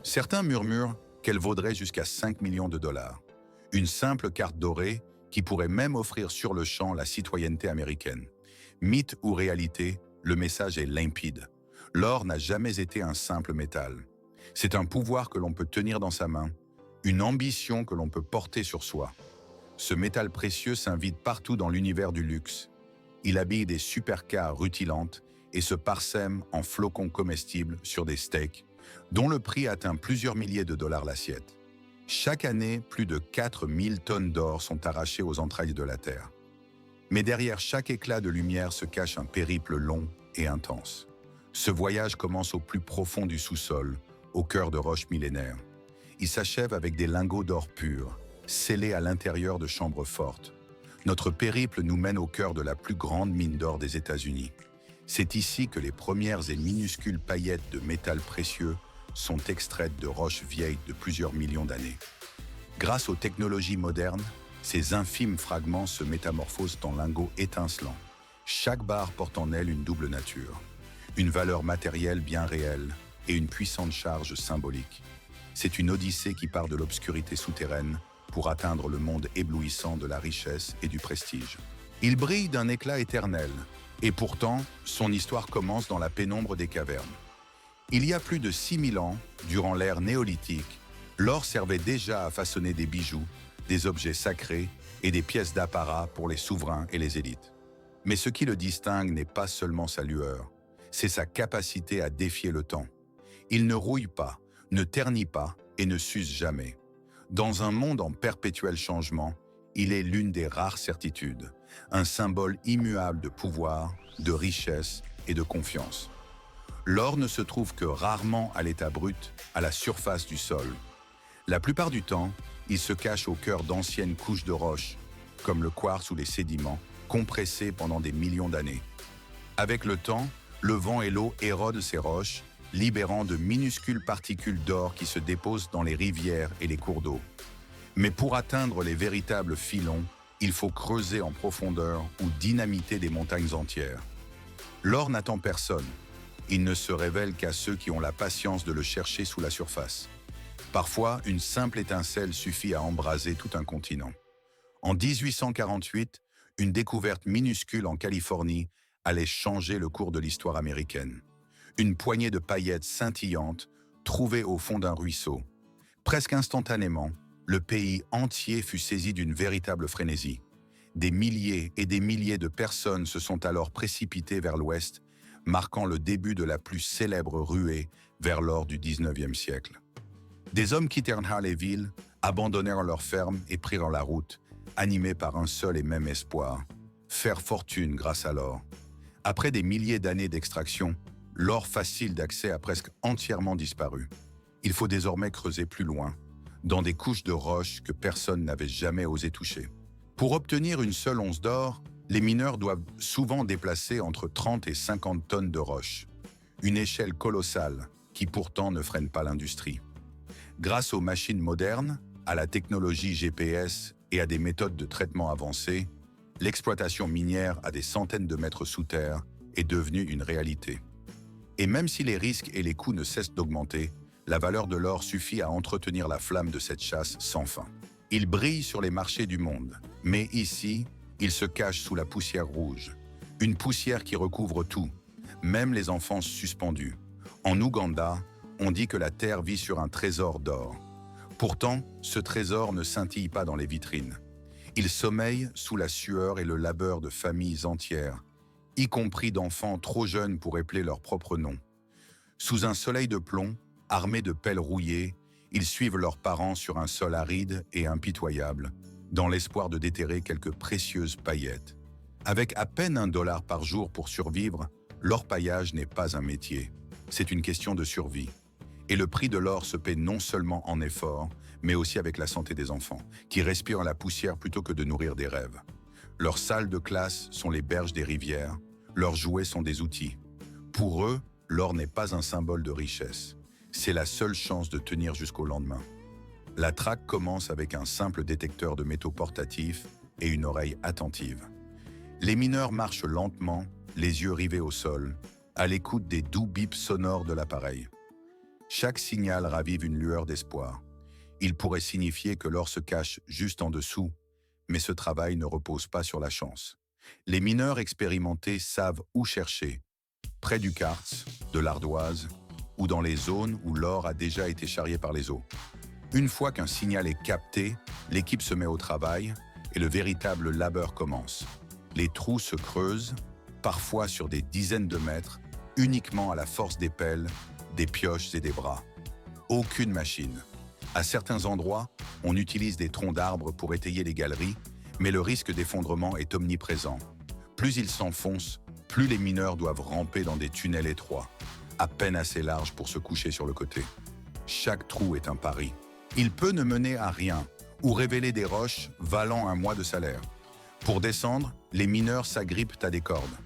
Certains murmurent qu'elle vaudrait jusqu'à 5 millions de dollars. Une simple carte dorée qui pourrait même offrir sur le champ la citoyenneté américaine. Mythe ou réalité, le message est limpide. L'or n'a jamais été un simple métal. C'est un pouvoir que l'on peut tenir dans sa main, une ambition que l'on peut porter sur soi. Ce métal précieux s'invite partout dans l'univers du luxe. Il habille des supercars rutilantes et se parsème en flocons comestibles sur des steaks, dont le prix atteint plusieurs milliers de dollars l'assiette. Chaque année, plus de 4000 tonnes d'or sont arrachées aux entrailles de la Terre. Mais derrière chaque éclat de lumière se cache un périple long et intense. Ce voyage commence au plus profond du sous-sol, au cœur de roches millénaires. Il s'achève avec des lingots d'or pur, scellés à l'intérieur de chambres fortes. Notre périple nous mène au cœur de la plus grande mine d'or des États-Unis. C'est ici que les premières et minuscules paillettes de métal précieux sont extraites de roches vieilles de plusieurs millions d'années. Grâce aux technologies modernes, ces infimes fragments se métamorphosent en lingots étincelants. Chaque barre porte en elle une double nature, une valeur matérielle bien réelle et une puissante charge symbolique. C'est une odyssée qui part de l'obscurité souterraine pour atteindre le monde éblouissant de la richesse et du prestige. Il brille d'un éclat éternel, et pourtant, son histoire commence dans la pénombre des cavernes. Il y a plus de 6000 ans, durant l'ère néolithique, l'or servait déjà à façonner des bijoux, des objets sacrés et des pièces d'apparat pour les souverains et les élites. Mais ce qui le distingue n'est pas seulement sa lueur, c'est sa capacité à défier le temps. Il ne rouille pas, ne ternit pas et ne s'use jamais. Dans un monde en perpétuel changement, il est l'une des rares certitudes, un symbole immuable de pouvoir, de richesse et de confiance. L'or ne se trouve que rarement à l'état brut, à la surface du sol. La plupart du temps, il se cache au cœur d'anciennes couches de roches, comme le quartz ou les sédiments, compressés pendant des millions d'années. Avec le temps, le vent et l'eau érodent ces roches, libérant de minuscules particules d'or qui se déposent dans les rivières et les cours d'eau. Mais pour atteindre les véritables filons, il faut creuser en profondeur ou dynamiter des montagnes entières. L'or n'attend personne. Il ne se révèle qu'à ceux qui ont la patience de le chercher sous la surface. Parfois, une simple étincelle suffit à embraser tout un continent. En 1848, une découverte minuscule en Californie allait changer le cours de l'histoire américaine. Une poignée de paillettes scintillantes trouvée au fond d'un ruisseau. Presque instantanément, le pays entier fut saisi d'une véritable frénésie. Des milliers et des milliers de personnes se sont alors précipitées vers l'ouest, marquant le début de la plus célèbre ruée vers l'or du 19e siècle. Des hommes quittèrent Harleyville, abandonnèrent leurs fermes et prirent la route, animés par un seul et même espoir, faire fortune grâce à l'or. Après des milliers d'années d'extraction, l'or facile d'accès a presque entièrement disparu. Il faut désormais creuser plus loin, dans des couches de roches que personne n'avait jamais osé toucher. Pour obtenir une seule once d'or, les mineurs doivent souvent déplacer entre 30 et 50 tonnes de roches. Une échelle colossale qui pourtant ne freine pas l'industrie. Grâce aux machines modernes, à la technologie GPS et à des méthodes de traitement avancées, l'exploitation minière à des centaines de mètres sous terre est devenue une réalité. Et même si les risques et les coûts ne cessent d'augmenter, la valeur de l'or suffit à entretenir la flamme de cette chasse sans fin. Il brille sur les marchés du monde, mais ici, il se cache sous la poussière rouge. Une poussière qui recouvre tout, même les enfants suspendus. En Ouganda, on dit que la terre vit sur un trésor d'or. Pourtant, ce trésor ne scintille pas dans les vitrines. Il sommeille sous la sueur et le labeur de familles entières, y compris d'enfants trop jeunes pour épeler leur propre nom. Sous un soleil de plomb, armés de pelles rouillées, ils suivent leurs parents sur un sol aride et impitoyable, dans l'espoir de déterrer quelques précieuses paillettes. Avec à peine $1 par jour pour survivre, l'orpaillage n'est pas un métier. C'est une question de survie. Et le prix de l'or se paie non seulement en efforts, mais aussi avec la santé des enfants, qui respirent la poussière plutôt que de nourrir des rêves. Leurs salles de classe sont les berges des rivières, leurs jouets sont des outils. Pour eux, l'or n'est pas un symbole de richesse. C'est la seule chance de tenir jusqu'au lendemain. La traque commence avec un simple détecteur de métaux portatif et une oreille attentive. Les mineurs marchent lentement, les yeux rivés au sol, à l'écoute des doux bips sonores de l'appareil. Chaque signal ravive une lueur d'espoir. Il pourrait signifier que l'or se cache juste en dessous, mais ce travail ne repose pas sur la chance. Les mineurs expérimentés savent où chercher, près du quartz, de l'ardoise, ou dans les zones où l'or a déjà été charrié par les eaux. Une fois qu'un signal est capté, l'équipe se met au travail et le véritable labeur commence. Les trous se creusent, parfois sur des dizaines de mètres, uniquement à la force des pelles, des pioches et des bras. Aucune machine. À certains endroits, on utilise des troncs d'arbres pour étayer les galeries, mais le risque d'effondrement est omniprésent. Plus ils s'enfoncent, plus les mineurs doivent ramper dans des tunnels étroits, à peine assez larges pour se coucher sur le côté. Chaque trou est un pari. Il peut ne mener à rien ou révéler des roches valant un mois de salaire. Pour descendre, les mineurs s'agrippent à des cordes.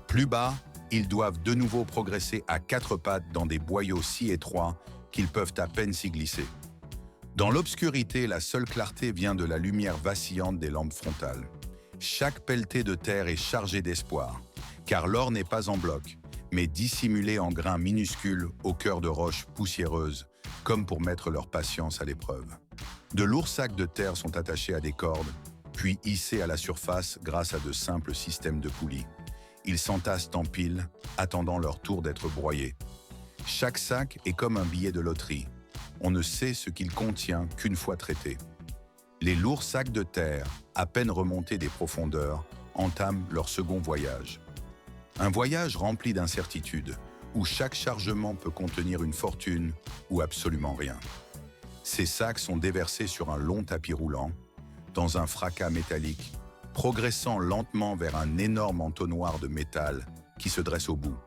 Plus bas, ils doivent de nouveau progresser à quatre pattes dans des boyaux si étroits qu'ils peuvent à peine s'y glisser. Dans l'obscurité, la seule clarté vient de la lumière vacillante des lampes frontales. Chaque pelletée de terre est chargée d'espoir, car l'or n'est pas en bloc, mais dissimulé en grains minuscules au cœur de roches poussiéreuses, comme pour mettre leur patience à l'épreuve. De lourds sacs de terre sont attachés à des cordes, puis hissés à la surface grâce à de simples systèmes de poulies. Ils s'entassent en piles, attendant leur tour d'être broyés. Chaque sac est comme un billet de loterie. On ne sait ce qu'il contient qu'une fois traité. Les lourds sacs de terre, à peine remontés des profondeurs, entament leur second voyage. Un voyage rempli d'incertitudes, où chaque chargement peut contenir une fortune ou absolument rien. Ces sacs sont déversés sur un long tapis roulant, dans un fracas métallique, progressant lentement vers un énorme entonnoir de métal qui se dresse au bout.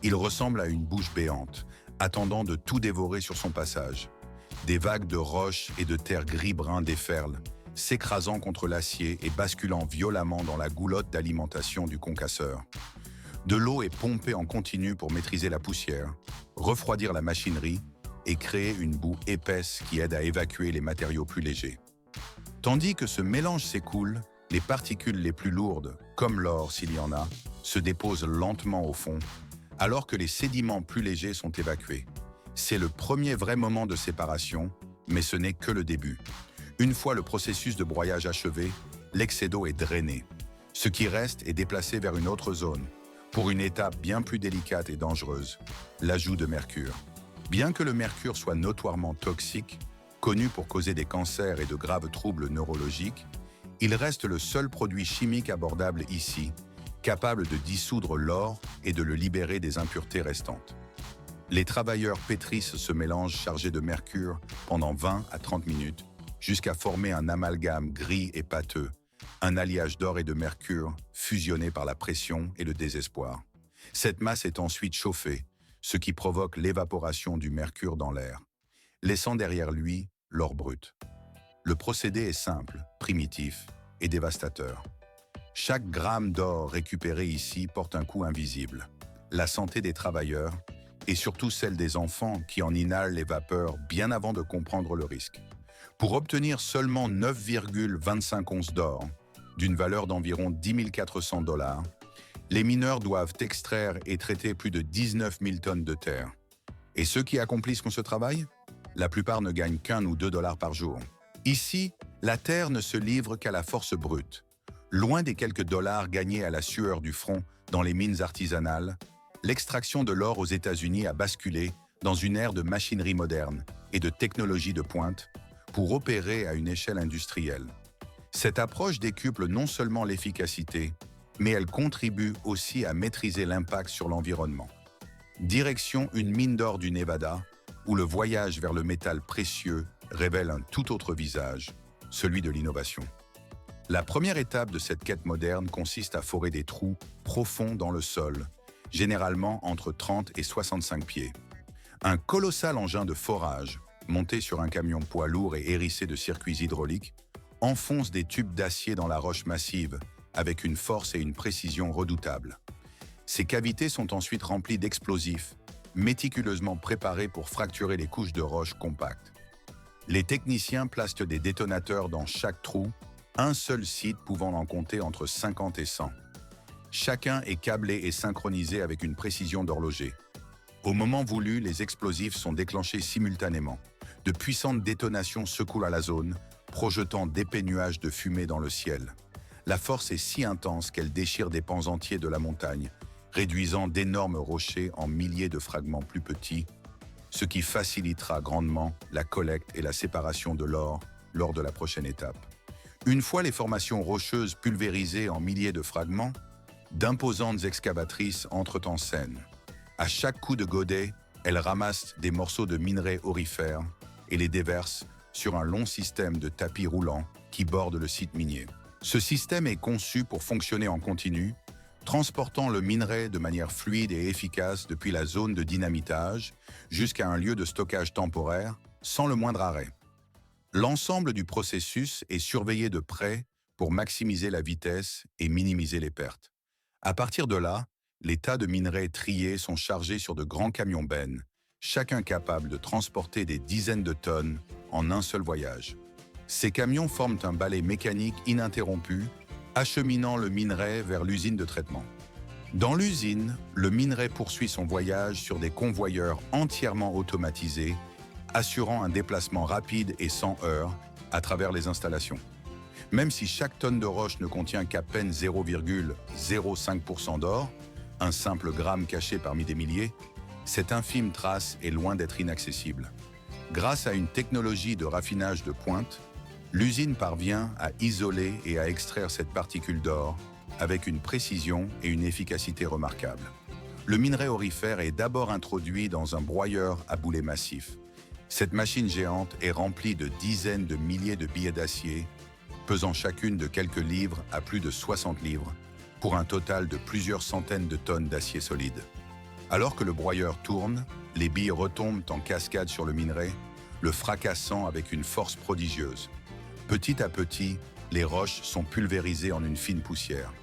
Il ressemble à une bouche béante, attendant de tout dévorer sur son passage. Des vagues de roches et de terre gris-brun déferlent, s'écrasant contre l'acier et basculant violemment dans la goulotte d'alimentation du concasseur. De l'eau est pompée en continu pour maîtriser la poussière, refroidir la machinerie et créer une boue épaisse qui aide à évacuer les matériaux plus légers. Tandis que ce mélange s'écoule, les particules les plus lourdes, comme l'or s'il y en a, se déposent lentement au fond, alors que les sédiments plus légers sont évacués. C'est le premier vrai moment de séparation, mais ce n'est que le début. Une fois le processus de broyage achevé, l'excès d'eau est drainé. Ce qui reste est déplacé vers une autre zone, pour une étape bien plus délicate et dangereuse, l'ajout de mercure. Bien que le mercure soit notoirement toxique, connu pour causer des cancers et de graves troubles neurologiques, il reste le seul produit chimique abordable ici, capable de dissoudre l'or et de le libérer des impuretés restantes. Les travailleurs pétrissent ce mélange chargé de mercure pendant 20 à 30 minutes, jusqu'à former un amalgame gris et pâteux, un alliage d'or et de mercure fusionné par la pression et le désespoir. Cette masse est ensuite chauffée, ce qui provoque l'évaporation du mercure dans l'air, laissant derrière lui l'or brut. Le procédé est simple, primitif et dévastateur. Chaque gramme d'or récupéré ici porte un coût invisible. La santé des travailleurs et surtout celle des enfants qui en inhalent les vapeurs bien avant de comprendre le risque. Pour obtenir seulement 9,25 onces d'or, d'une valeur d'environ 10 400 $, les mineurs doivent extraire et traiter plus de 19 000 tonnes de terre. Et ceux qui accomplissent ce travail? La plupart ne gagnent qu'1 ou 2 $ par jour. Ici, la terre ne se livre qu'à la force brute. Loin des quelques dollars gagnés à la sueur du front dans les mines artisanales, l'extraction de l'or aux États-Unis a basculé dans une ère de machinerie moderne et de technologie de pointe pour opérer à une échelle industrielle. Cette approche décuple non seulement l'efficacité, mais elle contribue aussi à maîtriser l'impact sur l'environnement. Direction une mine d'or du Nevada, où le voyage vers le métal précieux révèle un tout autre visage, celui de l'innovation. La première étape de cette quête moderne consiste à forer des trous profonds dans le sol, généralement entre 30 et 65 pieds. Un colossal engin de forage, monté sur un camion poids lourd et hérissé de circuits hydrauliques, enfonce des tubes d'acier dans la roche massive avec une force et une précision redoutables. Ces cavités sont ensuite remplies d'explosifs, méticuleusement préparés pour fracturer les couches de roche compactes. Les techniciens placent des détonateurs dans chaque trou, un seul site pouvant en compter entre 50 et 100. Chacun est câblé et synchronisé avec une précision d'horloger. Au moment voulu, les explosifs sont déclenchés simultanément. De puissantes détonations secouent la zone, projetant d'épais nuages de fumée dans le ciel. La force est si intense qu'elle déchire des pans entiers de la montagne, réduisant d'énormes rochers en milliers de fragments plus petits, ce qui facilitera grandement la collecte et la séparation de l'or lors de la prochaine étape. Une fois les formations rocheuses pulvérisées en milliers de fragments, d'imposantes excavatrices entrent en scène. À chaque coup de godet, elles ramassent des morceaux de minerais aurifères et les déversent sur un long système de tapis roulants qui borde le site minier. Ce système est conçu pour fonctionner en continu, transportant le minerai de manière fluide et efficace depuis la zone de dynamitage jusqu'à un lieu de stockage temporaire sans le moindre arrêt. L'ensemble du processus est surveillé de près pour maximiser la vitesse et minimiser les pertes. À partir de là, les tas de minerais triés sont chargés sur de grands camions bennes, chacun capable de transporter des dizaines de tonnes en un seul voyage. Ces camions forment un balai mécanique ininterrompu, acheminant le minerai vers l'usine de traitement. Dans l'usine, le minerai poursuit son voyage sur des convoyeurs entièrement automatisés, assurant un déplacement rapide et sans heurts à travers les installations. Même si chaque tonne de roche ne contient qu'à peine 0,05% d'or, un simple gramme caché parmi des milliers, cette infime trace est loin d'être inaccessible. Grâce à une technologie de raffinage de pointe, l'usine parvient à isoler et à extraire cette particule d'or avec une précision et une efficacité remarquables. Le minerai aurifère est d'abord introduit dans un broyeur à boulet massif. Cette machine géante est remplie de dizaines de milliers de billets d'acier, pesant chacune de quelques livres à plus de 60 livres, pour un total de plusieurs centaines de tonnes d'acier solide. Alors que le broyeur tourne, les billes retombent en cascade sur le minerai, le fracassant avec une force prodigieuse. Petit à petit, les roches sont pulvérisées en une fine poussière.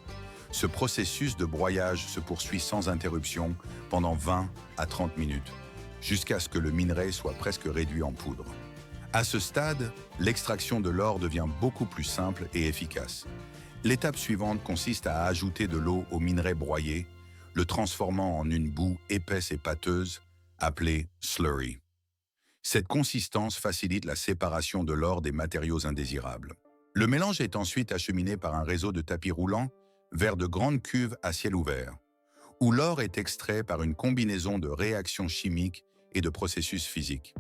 Ce processus de broyage se poursuit sans interruption pendant 20 à 30 minutes, jusqu'à ce que le minerai soit presque réduit en poudre. À ce stade, l'extraction de l'or devient beaucoup plus simple et efficace. L'étape suivante consiste à ajouter de l'eau au minerai broyé, le transformant en une boue épaisse et pâteuse, appelée slurry. Cette consistance facilite la séparation de l'or des matériaux indésirables. Le mélange est ensuite acheminé par un réseau de tapis roulants vers de grandes cuves à ciel ouvert, où l'or est extrait par une combinaison de réactions chimiques et de processus physiques.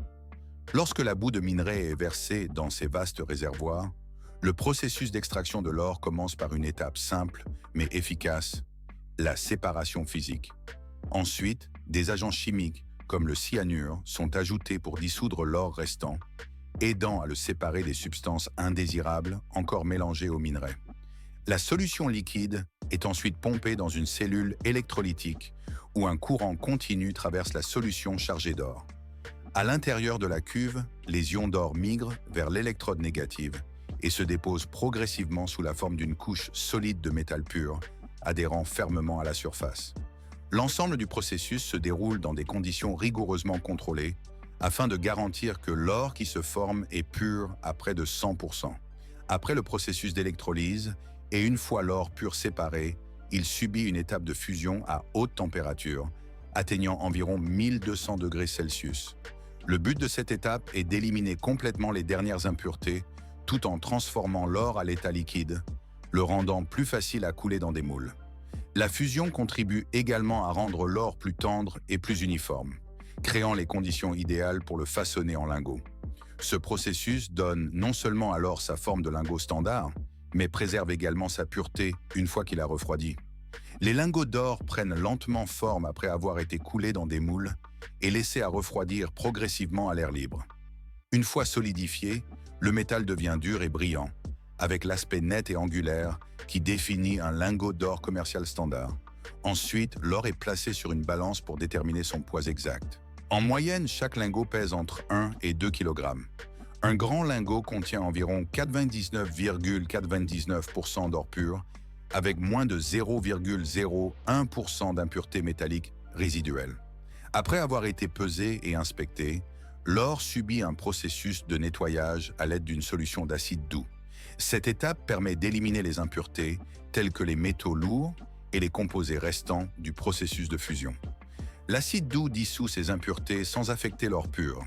Lorsque la boue de minerai est versée dans ces vastes réservoirs, le processus d'extraction de l'or commence par une étape simple mais efficace, la séparation physique. Ensuite, des agents chimiques comme le cyanure sont ajoutés pour dissoudre l'or restant, aidant à le séparer des substances indésirables encore mélangées au minerai. La solution liquide est ensuite pompée dans une cellule électrolytique où un courant continu traverse la solution chargée d'or. À l'intérieur de la cuve, les ions d'or migrent vers l'électrode négative et se déposent progressivement sous la forme d'une couche solide de métal pur, adhérant fermement à la surface. L'ensemble du processus se déroule dans des conditions rigoureusement contrôlées afin de garantir que l'or qui se forme est pur à près de 100%. Après le processus d'électrolyse, et une fois l'or pur séparé, il subit une étape de fusion à haute température, atteignant environ 1200 degrés Celsius. Le but de cette étape est d'éliminer complètement les dernières impuretés, tout en transformant l'or à l'état liquide, le rendant plus facile à couler dans des moules. La fusion contribue également à rendre l'or plus tendre et plus uniforme, créant les conditions idéales pour le façonner en lingots. Ce processus donne non seulement à l'or sa forme de lingot standard, mais préserve également sa pureté une fois qu'il a refroidi. Les lingots d'or prennent lentement forme après avoir été coulés dans des moules et laissés à refroidir progressivement à l'air libre. Une fois solidifié, le métal devient dur et brillant, avec l'aspect net et angulaire qui définit un lingot d'or commercial standard. Ensuite, l'or est placé sur une balance pour déterminer son poids exact. En moyenne, chaque lingot pèse entre 1 et 2 kg. Un grand lingot contient environ 99,99% d'or pur, avec moins de 0,01% d'impuretés métalliques résiduelles. Après avoir été pesé et inspecté, l'or subit un processus de nettoyage à l'aide d'une solution d'acide doux. Cette étape permet d'éliminer les impuretés, telles que les métaux lourds et les composés restants du processus de fusion. L'acide doux dissout ces impuretés sans affecter l'or pur.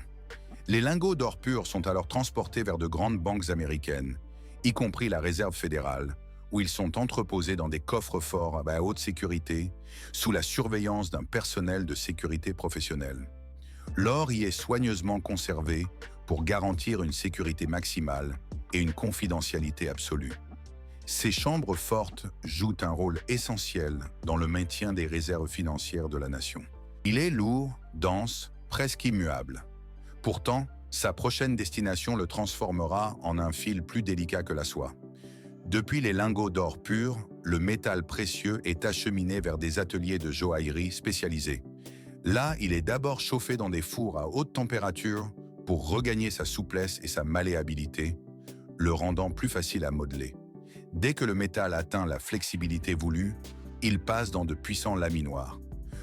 Les lingots d'or pur sont alors transportés vers de grandes banques américaines, y compris la Réserve fédérale, où ils sont entreposés dans des coffres-forts à haute sécurité, sous la surveillance d'un personnel de sécurité professionnel. L'or y est soigneusement conservé pour garantir une sécurité maximale et une confidentialité absolue. Ces chambres fortes jouent un rôle essentiel dans le maintien des réserves financières de la nation. Il est lourd, dense, presque immuable. Pourtant, sa prochaine destination le transformera en un fil plus délicat que la soie. Depuis les lingots d'or pur, le métal précieux est acheminé vers des ateliers de joaillerie spécialisés. Là, il est d'abord chauffé dans des fours à haute température pour regagner sa souplesse et sa malléabilité, le rendant plus facile à modeler. Dès que le métal atteint la flexibilité voulue, il passe dans de puissants laminoirs.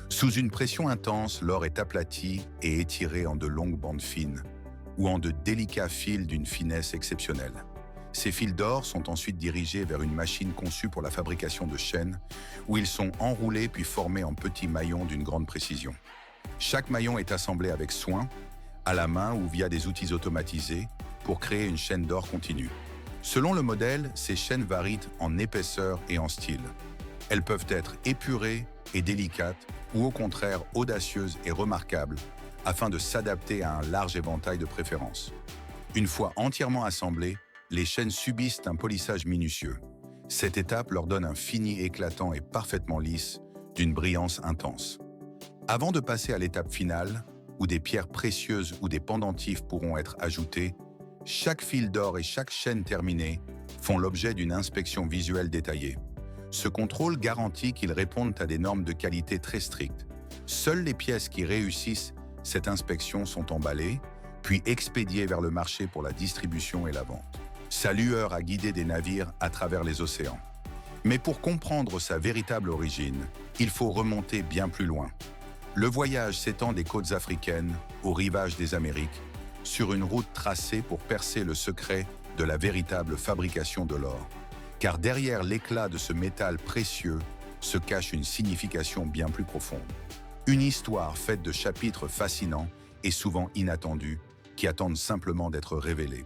Sous une pression intense, l'or est aplati et étiré en de longues bandes fines, ou en de délicats fils d'une finesse exceptionnelle. Ces fils d'or sont ensuite dirigés vers une machine conçue pour la fabrication de chaînes, où ils sont enroulés puis formés en petits maillons d'une grande précision. Chaque maillon est assemblé avec soin, à la main ou via des outils automatisés, pour créer une chaîne d'or continue. Selon le modèle, ces chaînes varient en épaisseur et en style. Elles peuvent être épurées et délicates, ou au contraire audacieuses et remarquables, afin de s'adapter à un large éventail de préférences. Une fois entièrement assemblées, les chaînes subissent un polissage minutieux. Cette étape leur donne un fini éclatant et parfaitement lisse, d'une brillance intense. Avant de passer à l'étape finale, où des pierres précieuses ou des pendentifs pourront être ajoutés, chaque fil d'or et chaque chaîne terminée font l'objet d'une inspection visuelle détaillée. Ce contrôle garantit qu'ils répondent à des normes de qualité très strictes. Seules les pièces qui réussissent cette inspection sont emballées, puis expédiées vers le marché pour la distribution et la vente. Sa lueur a guidé des navires à travers les océans. Mais pour comprendre sa véritable origine, il faut remonter bien plus loin. Le voyage s'étend des côtes africaines aux rivages des Amériques, sur une route tracée pour percer le secret de la véritable fabrication de l'or. Car derrière l'éclat de ce métal précieux se cache une signification bien plus profonde. Une histoire faite de chapitres fascinants et souvent inattendus qui attendent simplement d'être révélés.